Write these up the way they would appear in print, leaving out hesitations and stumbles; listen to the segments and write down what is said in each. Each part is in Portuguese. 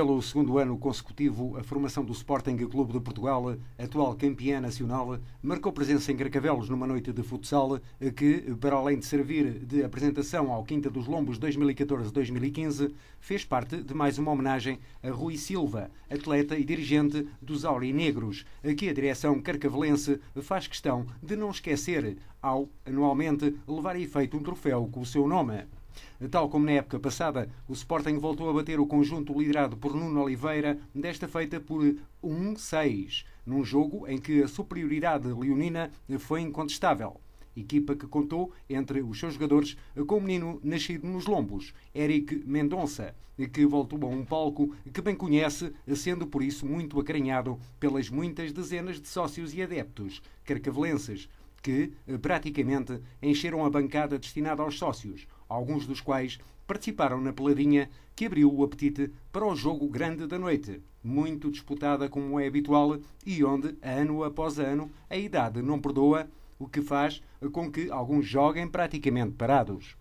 Pelo segundo ano consecutivo, a formação do Sporting Clube de Portugal, atual campeã nacional, marcou presença em Carcavelos numa noite de futsal que, para além de servir de apresentação ao Quinta dos Lombos 2014-2015, fez parte de mais uma homenagem a Rui Silva, atleta e dirigente dos Aurinegros, que a direção carcavelense faz questão de não esquecer ao, anualmente, levar a efeito um troféu com o seu nome. Tal como na época passada, o Sporting voltou a bater o conjunto liderado por Nuno Oliveira, desta feita por 1-6, num jogo em que a superioridade leonina foi incontestável. Equipa que contou, entre os seus jogadores, com um menino nascido nos Lombos, Éric Mendonça, que voltou a um palco que bem conhece, sendo por isso muito acarinhado pelas muitas dezenas de sócios e adeptos carcavelenses, que praticamente encheram a bancada destinada aos sócios, alguns dos quais participaram na peladinha que abriu o apetite para o jogo grande da noite, muito disputada como é habitual e onde, ano após ano, a idade não perdoa, o que faz com que alguns joguem praticamente parados.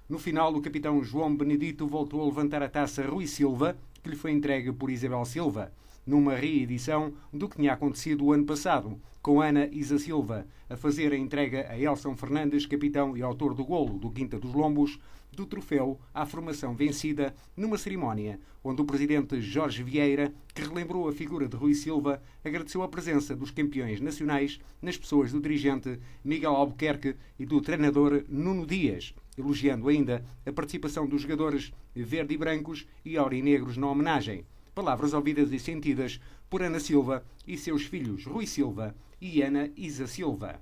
No final, o capitão João Benedito voltou a levantar a taça Rui Silva, que lhe foi entregue por Isabel Silva, numa reedição do que tinha acontecido o ano passado, com Ana Isa Silva a fazer a entrega a Elson Fernandes, capitão e autor do golo do Quinta dos Lombos, do troféu à formação vencida, numa cerimónia onde o presidente Jorge Vieira, que relembrou a figura de Rui Silva, agradeceu a presença dos campeões nacionais nas pessoas do dirigente Miguel Albuquerque e do treinador Nuno Dias, elogiando ainda a participação dos jogadores verde e brancos e aurinegros na homenagem. Palavras ouvidas e sentidas por Ana Silva e seus filhos Rui Silva e Ana Isa Silva.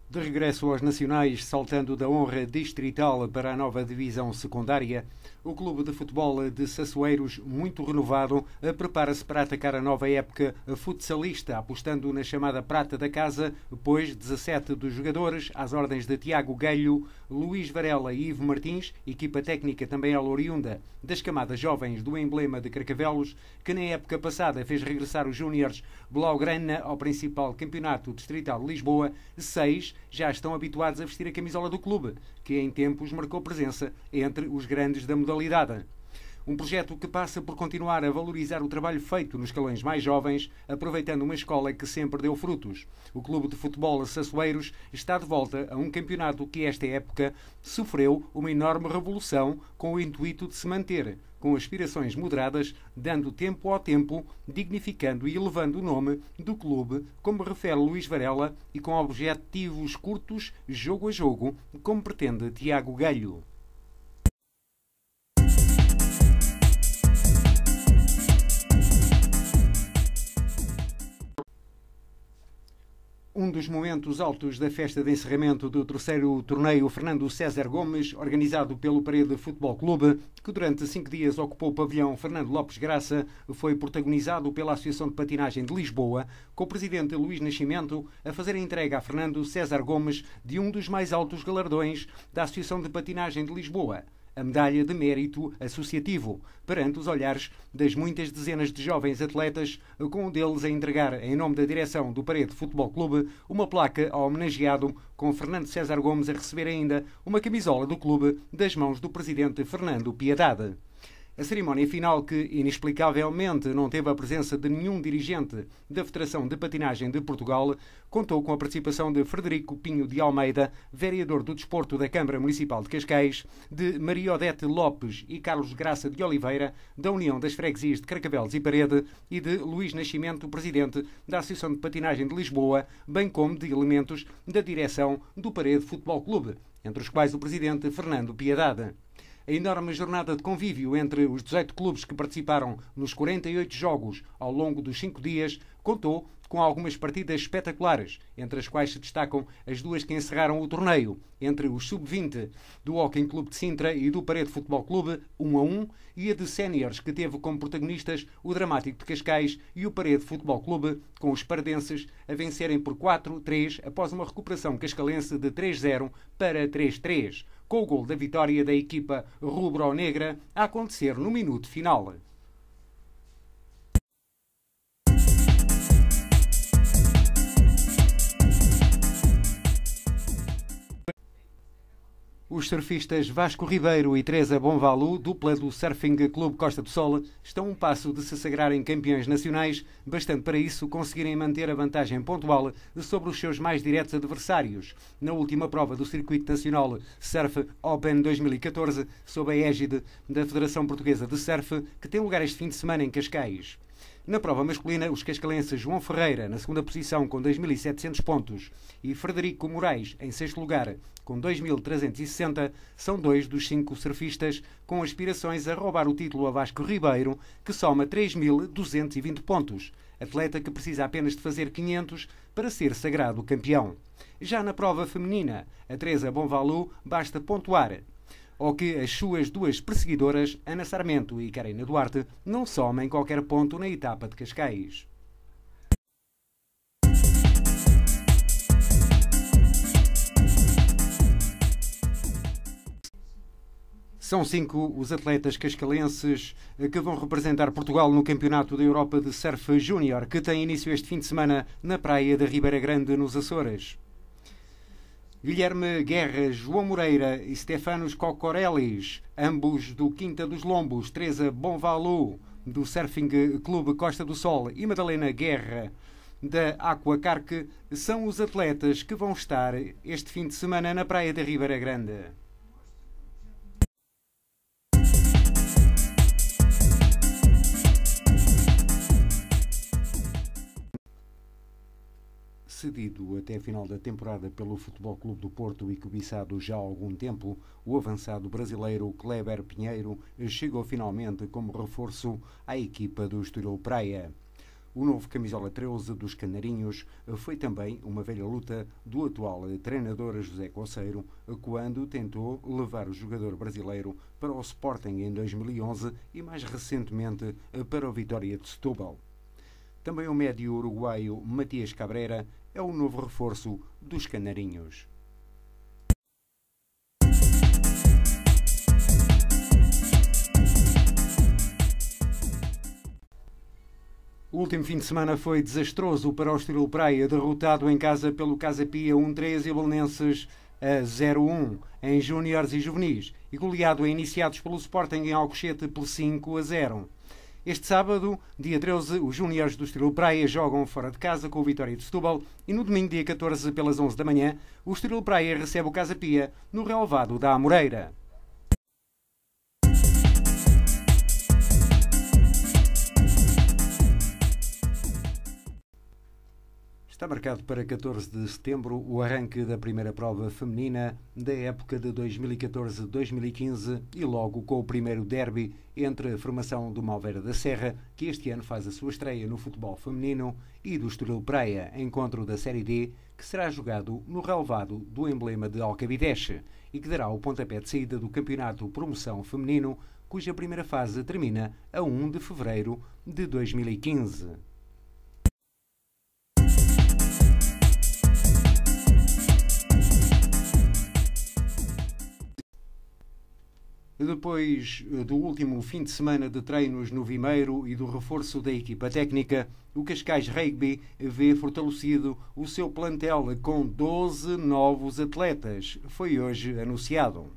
De regresso aos nacionais, saltando da honra distrital para a nova divisão secundária, o clube de futebol de Sassueiros, muito renovado, prepara-se para atacar a nova época futsalista, apostando na chamada prata da casa, pois 17 dos jogadores, às ordens de Tiago Galho, Luís Varela e Ivo Martins, equipa técnica também oriunda das camadas jovens do emblema de Carcavelos, que na época passada fez regressar os júniores Blaugrana ao principal campeonato distrital de Lisboa, 6 já estão habituados a vestir a camisola do clube, que em tempos marcou presença entre os grandes da modalidade. Um projeto que passa por continuar a valorizar o trabalho feito nos escalões mais jovens, aproveitando uma escola que sempre deu frutos. O clube de futebol Sassueiros está de volta a um campeonato que esta época sofreu uma enorme revolução com o intuito de se manter, com aspirações moderadas, dando tempo ao tempo, dignificando e elevando o nome do clube, como refere Luís Varela, e com objetivos curtos, jogo a jogo, como pretende Tiago Galho. Um dos momentos altos da festa de encerramento do terceiro torneio Fernando César Gomes, organizado pelo Parede Futebol Clube, que durante 5 dias ocupou o pavilhão Fernando Lopes Graça, foi protagonizado pela Associação de Patinagem de Lisboa, com o presidente Luís Nascimento a fazer a entrega a Fernando César Gomes de um dos mais altos galardões da Associação de Patinagem de Lisboa, a medalha de mérito associativo, perante os olhares das muitas dezenas de jovens atletas, com um deles a entregar, em nome da direção do Parede Futebol Clube, uma placa ao homenageado, com Fernando César Gomes a receber ainda uma camisola do clube das mãos do presidente Fernando Piedade. A cerimónia final, que inexplicavelmente não teve a presença de nenhum dirigente da Federação de Patinagem de Portugal, contou com a participação de Frederico Pinho de Almeida, vereador do Desporto da Câmara Municipal de Cascais, de Maria Odete Lopes e Carlos Graça de Oliveira, da União das Freguesias de Carcavelos e Parede, e de Luís Nascimento, presidente da Associação de Patinagem de Lisboa, bem como de elementos da direção do Parede Futebol Clube, entre os quais o presidente Fernando Piedade. A enorme jornada de convívio entre os 18 clubes que participaram nos 48 jogos ao longo dos 5 dias contou com algumas partidas espetaculares, entre as quais se destacam as duas que encerraram o torneio, entre os sub-20 do Hóquei Clube de Sintra e do Parede Futebol Clube, 1-1, e a de séniores, que teve como protagonistas o Dramático de Cascais e o Parede Futebol Clube, com os paradenses a vencerem por 4-3 após uma recuperação cascalense de 3-0 para 3-3, com o gol da vitória da equipa rubro-negra a acontecer no minuto final. Os surfistas Vasco Ribeiro e Teresa Bonvalu, dupla do Surfing Clube Costa do Sol, estão a um passo de se sagrarem campeões nacionais, bastante para isso conseguirem manter a vantagem pontual sobre os seus mais diretos adversários, na última prova do Circuito Nacional Surf Open 2014, sob a égide da Federação Portuguesa de Surf, que tem lugar este fim de semana em Cascais. Na prova masculina, os cascalenses João Ferreira, na segunda posição, com 2.700 pontos, e Frederico Moraes, em sexto lugar, com 2.360, são dois dos 5 surfistas com aspirações a roubar o título a Vasco Ribeiro, que soma 3.220 pontos, atleta que precisa apenas de fazer 500 para ser sagrado campeão. Já na prova feminina, a Teresa Bonvalu basta pontuar, ou que as suas duas perseguidoras, Ana Sarmento e Karina Duarte, não somem qualquer ponto na etapa de Cascais. São 5 os atletas cascalenses que vão representar Portugal no Campeonato da Europa de Surf Júnior, que tem início este fim de semana na praia da Ribeira Grande, nos Açores. Guilherme Guerra, João Moreira e Stefanos Cocorellis, ambos do Quinta dos Lombos, Teresa Bonvalu, do Surfing Clube Costa do Sol, e Madalena Guerra, da Aquacarque, são os atletas que vão estar este fim de semana na praia da Ribeira Grande. Cedido até a final da temporada pelo Futebol Clube do Porto e cobiçado já há algum tempo, o avançado brasileiro Kleber Pinheiro chegou finalmente como reforço à equipa do Estoril Praia. O novo camisola 13 dos Canarinhos foi também uma velha luta do atual treinador José Coceiro, quando tentou levar o jogador brasileiro para o Sporting em 2011 e mais recentemente para o Vitória de Setúbal. Também o médio uruguaio Matias Cabrera é o novo reforço dos Canarinhos. O último fim de semana foi desastroso para o Estoril Praia, derrotado em casa pelo Casa Pia 1-3 e Belenenses a 0-1 em júniores e juvenis, e goleado em iniciados pelo Sporting em Alcochete por 5-0. Este sábado, dia 13, os júniores do Estoril Praia jogam fora de casa com o Vitória de Setúbal e no domingo, dia 14, pelas 11 da manhã, o Estoril Praia recebe o Casa Pia no relvado da Amoreira. Está marcado para 14 de setembro o arranque da primeira prova feminina da época de 2014-2015 e logo com o primeiro derby entre a formação do Malveira da Serra, que este ano faz a sua estreia no futebol feminino, e do Estoril Praia, encontro da Série D, que será jogado no relvado do emblema de Alcabideche e que dará o pontapé de saída do Campeonato Promoção Feminino, cuja primeira fase termina a 1 de fevereiro de 2015. Depois do último fim de semana de treinos no Vimeiro e do reforço da equipa técnica, o Cascais Rugby vê fortalecido o seu plantel com 12 novos atletas. Foi hoje anunciado.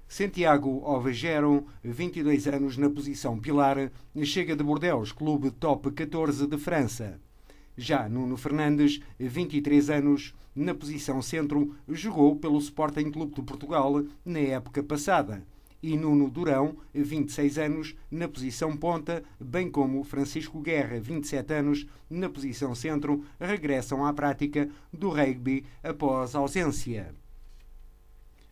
Santiago Ovejero, 22 anos na posição pilar, chega de Bordeaux, clube top 14 de França. Já Nuno Fernandes, 23 anos, na posição centro, jogou pelo Sporting Clube de Portugal na época passada. E Nuno Durão, 26 anos, na posição ponta, bem como Francisco Guerra, 27 anos, na posição centro, regressam à prática do rugby após ausência.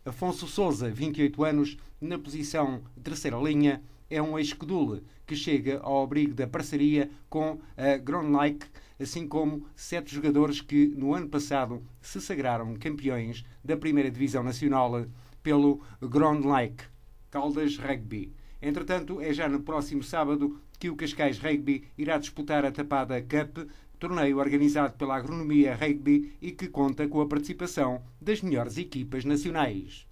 Afonso Sousa, 28 anos, na posição terceira linha, é um ex-Kedul que chega ao abrigo da parceria com a Groenlike, assim como 7 jogadores que no ano passado se sagraram campeões da primeira divisão nacional pelo Groenlike Caldas Rugby. Entretanto, é já no próximo sábado que o Cascais Rugby irá disputar a Tapada Cup, torneio organizado pela Agronomia Rugby e que conta com a participação das melhores equipas nacionais.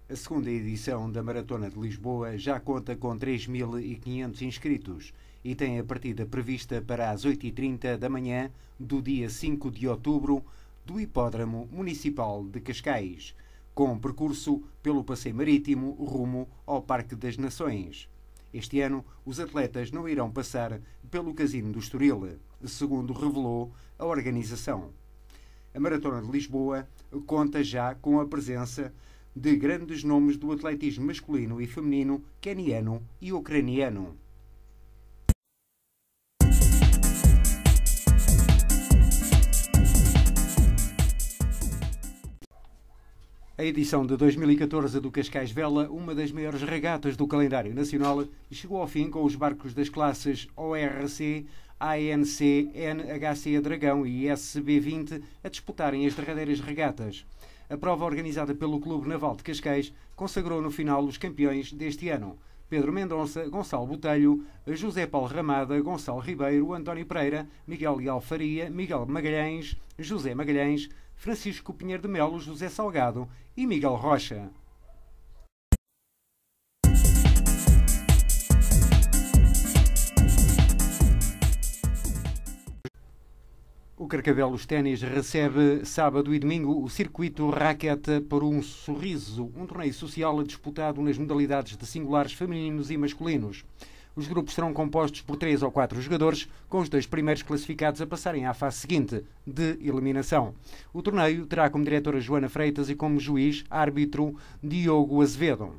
A segunda edição da Maratona de Lisboa já conta com 3.500 inscritos e tem a partida prevista para as 8h30 da manhã do dia 5 de outubro do Hipódromo Municipal de Cascais, com percurso pelo Passeio Marítimo rumo ao Parque das Nações. Este ano, os atletas não irão passar pelo Casino do Estoril, segundo revelou a organização. A Maratona de Lisboa conta já com a presença de grandes nomes do atletismo masculino e feminino, queniano e ucraniano. A edição de 2014 do Cascais Vela, uma das maiores regatas do calendário nacional, chegou ao fim com os barcos das classes ORC, ANC, NHC Dragão e SB20 a disputarem as derradeiras regatas. A prova organizada pelo Clube Naval de Cascais consagrou no final os campeões deste ano: Pedro Mendonça, Gonçalo Botelho, José Paulo Ramada, Gonçalo Ribeiro, António Pereira, Miguel Leal Faria, Miguel Magalhães, José Magalhães, Francisco Pinheiro de Melo, José Salgado e Miguel Rocha. O Carcavelos Ténis recebe sábado e domingo o circuito Raquete por um Sorriso, um torneio social disputado nas modalidades de singulares femininos e masculinos. Os grupos serão compostos por 3 ou 4 jogadores, com os 2 primeiros classificados a passarem à fase seguinte, de eliminação. O torneio terá como diretora Joana Freitas e como juiz árbitro Diogo Azevedo.